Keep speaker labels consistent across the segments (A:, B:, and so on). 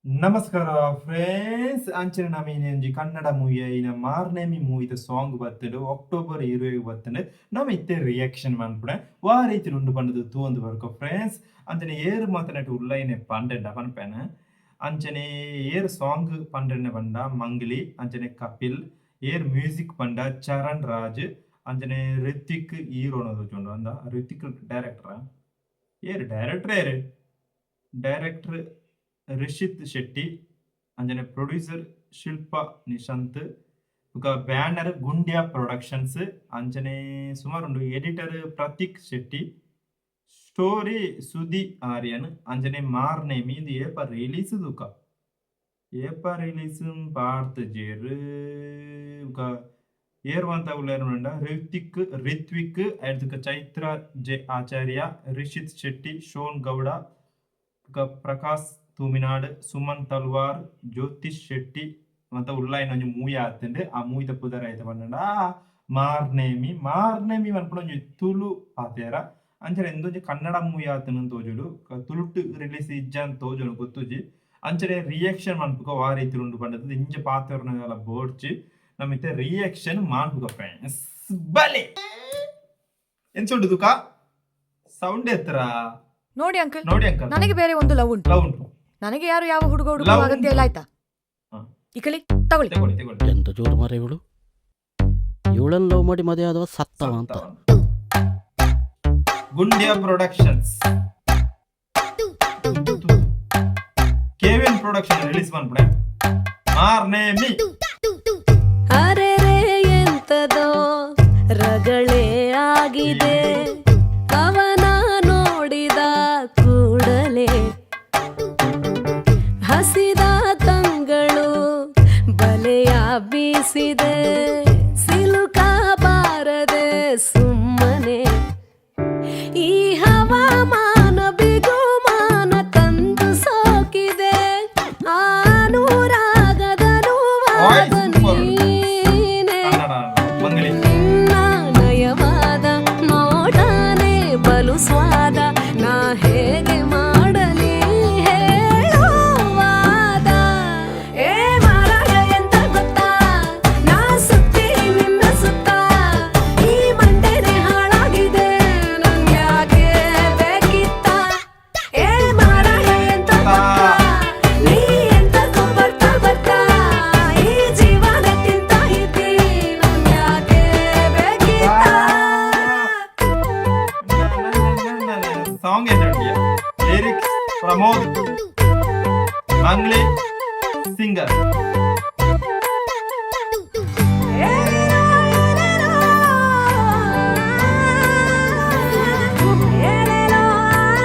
A: ನಮಸ್ಕಾರ ಫ್ರೆಂಡ್ಸ್ ಅಂಚನೆ ನಮೀನೆಂಜಿ ಕನ್ನಡ ಮೂವಿ ಐನ ಮಾರ್ನೇಮಿ ಮೂವಿದ ಸಾಂಗ್ ಬರ್ತದೆ ಅಕ್ಟೋಬರ್ 20 ಬರ್ತದೆ ನಮ್ಮ ಇತ್ತೆ ರಿಯಾಕ್ಷನ್ ಮಾಡ್ಬಿಡೆ ವಾ ರೀತಿ ಉಂಡು ಬಂದದ್ದು ತೂಂದು ಬರ್ಕೊ ಫ್ರೆಂಡ್ಸ್ ಅಂಚನೆ ಏರು ಮಾತನಾಡಿ ಉಳ್ಳೈನೆ ಪಂಡೆಂಡ ಪನ್ಪೇನ ಅಂಚನೆ ಏರ್ ಸಾಂಗ್ ಪಂಡೆಂಡ ಬಂಡ ಮಂಗ್ಲಿ ಅಂಚನೆ ಕಪಿಲ್ ಏರ್ ಮ್ಯೂಸಿಕ್ ಪಂಡ ಚರಣ್ ರಾಜ್ ಅಂಚನೆ ರಿತಿಕ್ ಹೀರೋನದು ಚುಂಡು ಅಂದ ರಿತಿಕ್ ಡೈರೆಕ್ಟರ್ ರಿಷಿತ್ ಶೆಟ್ಟಿ ಅಂಜನೆ ಪ್ರೊಡ್ಯೂಸರ್ ಶಿಲ್ಪಾ ನಿಶಾಂತ್ ಬೊಕ ಬ್ಯಾನರ್ ಗುಂಡ್ಯಾ ಪ್ರೊಡಕ್ಷನ್ಸ್ ಅಂಜನೆ ಸುಮಾರು ಉಂಡು ಎಡಿಟರ್ ಪ್ರತೀಕ್ ಶೆಟ್ಟಿ ಸ್ಟೋರಿ ಸುದಿ ಆರ್ಯನ್ ಅಂಜನೆ ಮಾರ್ನೆ ಮೀದು ಏಪ ರಿಲೀಸ್ ದುಕ ಏಪ ರಿಲೀಸ್ ಪಾಡ್ತ್ ಜೇರ್ ಬೊಕ ಏರ್ವಂತ ಉಳ್ಳೇರುಂಡ ರಿತ್ವಿಕ್ ಐಡ್ದುಕ ಚೈತ್ರ ಜೆ ಆಚಾರ್ಯ ರಿಷಿತ್ ಶೆಟ್ಟಿ ಶೋನ್ ಗೌಡ ಬೊಕ ಪ್ರಕಾಶ್ ತೂಮಿನಾಡ್ ಸುಮನ್ ತಲ್ವಾರ್ ಜ್ಯೋತಿಷ್ ಶೆಟ್ಟಿ ಮತ್ತ ಉಳ್ಳಾಯಿನ ಒಂಜಿ ಮೂವಿ ಆತಂಡೆ ಆ ಮೂವಿದ ಪುದರ್ ಐತ ಪಂಡ ಮಾರ್ನೇಮಿ ಮನ್ಪುನ ಒಂಜಿ ತುಳು ಆತೇರ ಅಂಚನೆ ಎಂದೊಂಜಿ ಕನ್ನಡ ಮೂವಿ ಆತನ ತೋಜುಡು ತುಳುಟ್ ರಿಲೀಸ್ ಇಜ್ಜಾನ್ ತೋಜುಡು ಗೊತ್ತುಜಿ ಅಂಚನೆ ರಿಯಾಕ್ಷನ್ ಮನ್ಪುಕ ವಾ ರೀತಿ ಉಂಡು ಪಂಡದ ಇಂಚ ಪಾತ್ರನ ಬೋಡ್ಚಿ ನಮ್ಮಿತ್ತೆ ರಿಯಾಕ್ಷನ್ ಮಾಡ್ಪುಕ ಫ್ರೆಂಡ್ಸ್ ಬಲೆ ಎಂಚುಂಡು ತುಕ ಸೌಂಡ್ ಎತ್ತರ
B: ನೋಡಿ ಅಂಕಲ್
A: ನೋಡಿ ಅಂಕಲ್
B: ನನಗೆ ಬೇರೆ ಒಂದು ಲವ್ ಉಂಟು.
A: ಲವ್ ಉಂಟು
B: ನನಗೆ ಯಾರು ಯಾವ ಹುಡುಗ
A: Love
B: ಅಗತ್ಯ ಇಲ್ಲ ಆಯ್ತಾ.
A: ಹಾ.
B: ಈ ಕಳಿ ತಗೊಳ್ಳಿ.
A: ತಗೊಳ್ಳಿ
C: ಎಂತ ಜೋರು ಮರ ಇವಳು. ಇವಳನ್ನು ಲವ್ ಮಾಡಿ ಮದುವೆ ಆದವ ಸತ್ತವ ಅಂತ.
A: Gundya productions KVN production release ಮಾಡ್ಬಿಡೆ ಮಾರ್ನೇಮಿ
D: ಅರೆ ಎಂತದೋ ರಗಳೇ ಆಗಿದೆ ಅವನ ನೋಡಿದ ಕೂಡಲೇ ಹಸಿದ ಕಂಗಳು ಬಲೆಯ ಬೀಸಿದೆ ಸಿಲುಕ ಬಾರದೆ ಸುಮ್ಮನೆ ಈ ಹವಾಮಾನ ಬಿಗುಮಾನ ತಂದು ಸೋಕಿದೆ ಅನುರಾಗದನು ನೀನೆ
A: ಮಂಗಳಿ
D: ನಯವಾದ ನೋಡನೆ ಬಲು ಸ್ವಾದ ನಾ ಹೇಗೆ ಮಾಡಲಿ ಹೇಳುವಾದ ಏ ಮಾರಾಯ ಎಂತ ಗೊತ್ತಾ ನಾ ಸುತ್ತಿ ನಿನ್ನ ಸುತ್ತ ಈ ಮಂಡೆನೆ ಹಾಳಾಗಿದೆ ನನ್ಯಾಕೆ ಬೇಕಿತ್ತ ಏ ಮಾರಾಯ ಎಂತ ಗೊತ್ತಾ ನೀ ಎಂತಕ್ಕೂ ಬರ್ತಾ ಈ ಜೀವನಕ್ಕಿಂತ ಇದ್ದಿ ನನ್ಯಾಕೆ ಬೇಕಿತ್ತ
A: ಸಾಂಗ್ ಏನಿದೆಯಾ ಲಿರಿಕ್ಸ್ ಪ್ರಮೋದ್ ಮಂಗ್ಲಿ ಸಿಂಗರ್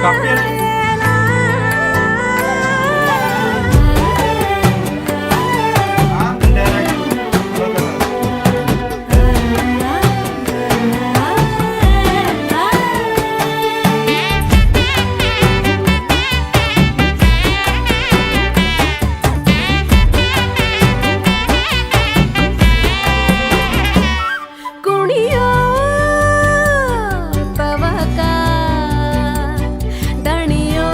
A: ಕಪಿಲ್
D: ಕುಣಿಯೋ ತವಕ ದಣಿಯೋ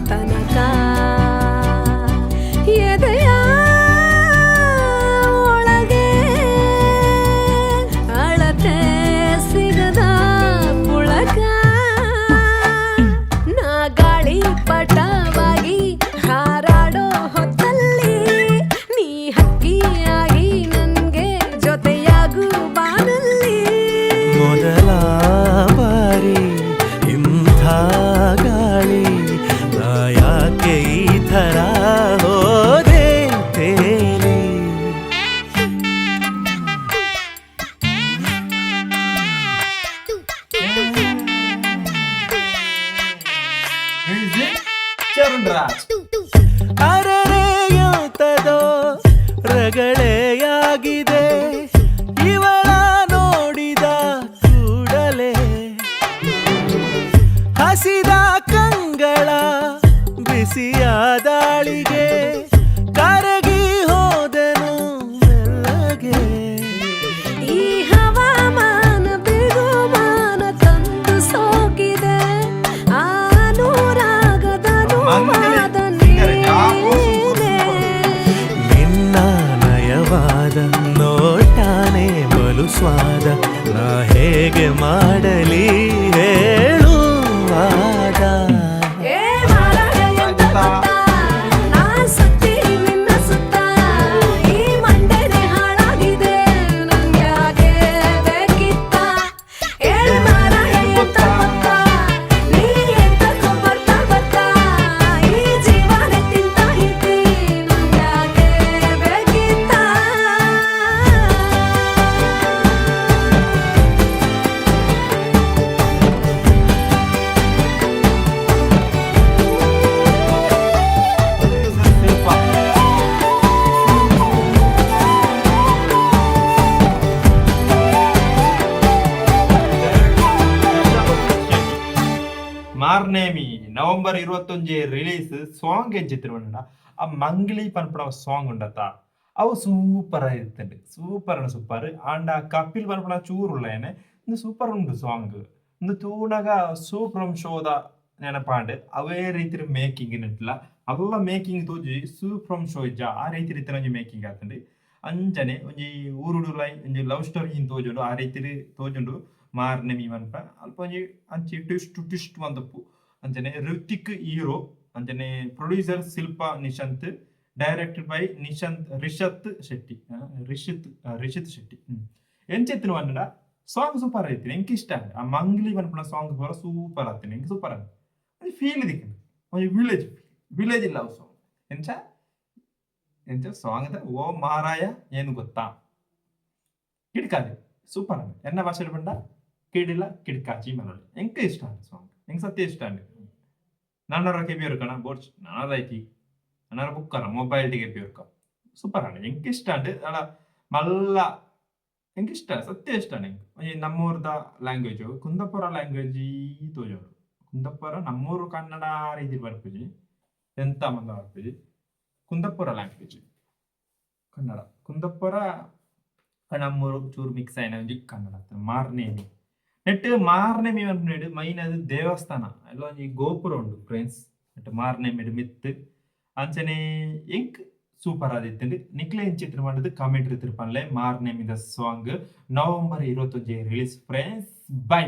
D: ತನಕ ಎದೆಯ ಒಳಗೆ ಅಳತೆ ಸಿಗದ ಪುಳಕ ನಾ ಗಾಳಿ ಪಟವಾಗಿ ಹಾರಾಡೋ ಹೊತ್ತಲ್ಲಿ ನೀ ಹಕ್ಕಿಯಾಗಿ ನನ್ಗೆ ಜೊತೆಯಾಗು ಬಾನಲ್ಲಿ
E: ಮೊದಲ ಬಾರಿ ಇಂಥ ಗಾಳಿ ನಾ ಯಾಕೆ ಈ ಥರ ಹೋದೆ ತೇಲಿ
A: ಮ್ಯೂಸಿಕ್ ಚರಣ್ ರಾಜ್
E: ಅರರೆ ಎಂತದೋ ರಗಳೆಯಾಗಿದೆ ಇವಳ ನೋಡಿದ ಕೂಡಲೇ ಹಸಿದ ಕಂಗಳ ಬಿಸಿಯ ದಾಳಿಗೆ ಕರಗಿ ಹೋದೆನು ಮೆಲ್ಲಗೆ
D: ಈ ಹವಾಮಾನ ಬಿಗುಮಾನ ತಂದು ಸೋಕಿದೆ ಅನುರಾಗದ
A: ಮಂಗಲಿ
D: ನೋವಾದ
A: ನವೆಂಬರ್ 21 ರಿಲೀಸ್ ಸಾಂಗ್ ಎಂಚಿತ್ರ ಬಂಡ ಆ ಮಂಗ್ಲಿ ಪನ್ಪುನ ಸಾಂಗ್ ಉಂಡತ್ತ ಅವು ಸೂಪರ್ ಆಗಿರ್ತಂಡ್ ಸೂಪರ್ ಆಂಡ ಕಪಿಲ್ ಪನ್ಪುನ ಚೂರುಳ್ಳೇನೆ ಒಂದು ಸೂಪರ್ ಉಂಡು ಸಾಂಗ್ ಒಂದು ತೂಣಗ ಸೂಪ್ರಮ್ ಶೋದ ನೆನಪಾಂಡ್ ಅವೇ ರೀತಿ ಮೇಕಿಂಗ್ ನೆಟ್ಟಿಲ್ಲ ಅವೆಲ್ಲ ಮೇಕಿಂಗ್ ತೋಜಿ ಸೂಪ್ರಮ್ ಶೋ ಇಜ್ಜ ಆ ರೀತಿ ಒಂಜಿ ಮೇಕಿಂಗ್ ಆತಂಡ್ ಅಂಚನೆ ಒಂಜಿ ಊರುಡುಲೈ ಒಂಜಿ ಲವ್ ಸ್ಟೋರಿ ತೋಜುಂಡು ಆ ರೀತಿ ತೋಜುಂಡು ಮಾರ್ನೆ ಮೀ ಮನ್ಪ ಅಲ್ಪ ಒಂಜಿ ಅಂಚಿ ಟ್ವಿಸ್ಟ್ ಬಂದಪ್ಪು ಅಂಚನೆ ಋತಿಕ್ ಹೀರೋ ಅಂಚನೆ producer Shilpa Nishanth directed by Rishath Shetty ಎಂಚೆತ್ತಿನ ಬಂಡ ಸಾಂಗ್ ಸೂಪರ್ ಐತಿ ಎಂಕ್ ಇಷ್ಟ ಆ ಮಂಗ್ಲಿ ಪನ್ಪುನ ಸಾಂಗ್ ಪೂರ ಸೂಪರ್ ಆತೀನಿ ಎಂಕ್ ಸೂಪರ್ ಆಗ ಅದು ಫೀಲ್ ದಿಕ್ಕ ಒಂಜಿ ವಿಲೇಜ್ ಲವ್ ಸಾಂಗ್ ಎಂಚ ಸಾಂಗ್ ಓ ಮಾರಾಯ ಏನು ಗೊತ್ತಾ ಕಿಡ್ಕಾದೆ ಸೂಪರ್ ಆಗ ಎನ್ನ ಭಾಷೆ ಬಂಡ ಕಿಡಿಲ ಕಿಡ್ಕಾಚಿ ಮಲೋಳಿ ಎಂಕ ಇಷ್ಟ ಆಗ ಸಾಂಗ್ ಎಂಕ್ ಸತ್ಯ ಇಷ್ಟ ಆಗ ನನ್ನರ ಕೆಬಿ ಕಣ ಬೋರ್ಡ್ ನನ್ನದೈತಿ ನನ್ನರ ಬುಕ್ಕರ ಮೊಬೈಲ್ ಟಿಗೆ ಬೇರ್ಕ ಸೂಪರ್ ಆಗ ಎಂಕ್ ಇಷ್ಟ ಅಂಡ್ ಅಲ್ಲ ಮಲ್ಲ ಎಂಕ್ ಇಷ್ಟ ಸತ್ಯ ಇಷ್ಟ ನಂಗೆ ನಮ್ಮೂರ್ದ ಲ್ಯಾಂಗ್ವೇಜ್ ಕುಂದಪುರ ಲ್ಯಾಂಗ್ವೇಜ್ ತೋಜೋರು ಕುಂದಪುರ ನಮ್ಮೂರು ಕನ್ನಡ ರೀತಿ ಬರ್ಪುಜಿ ಎಂತ ಮಂದ ಬರ್ಪುಜಿ ಕುಂದಪುರ ಲ್ಯಾಂಗ್ವೇಜ್ ಕನ್ನಡ ಕುಂದಪುರ ನಮ್ಮೂರು ಚೂರು ಮಿಕ್ಸ್ ಆಯ್ನ ಒಂಜಿ ಕನ್ನಡ ಮಾರ್ನೇಮಿ ನೆಟ್ ಮಾರ್ನೇಮಿ ಅಂದ್ ಮೈನ್ ಅದು ದೇವಸ್ಥಾನ ಎಲ್ಲ ಒಂಜಿ ಗೋಪುರ ಉಂಡು ಫ್ರೆಂಡ್ಸ್ ನೆಟ್ ಮಾರ್ನೇಮಿಡ್ ಮಿತ್ ಅಂಚನೆ ಎಂಕ್ ಸೂಪರ್ ಆದಿತ್ತಂಡ್ ನಿಕ್ಲೆ ಚಿತ್ರ ಮಾಡಿದ್ ಕಾಮೆಂಟ್ ಇರ್ತಿರ್ಪನ್ಲೆ ಮಾರ್ನೇಮಿದ song November 21 release friends by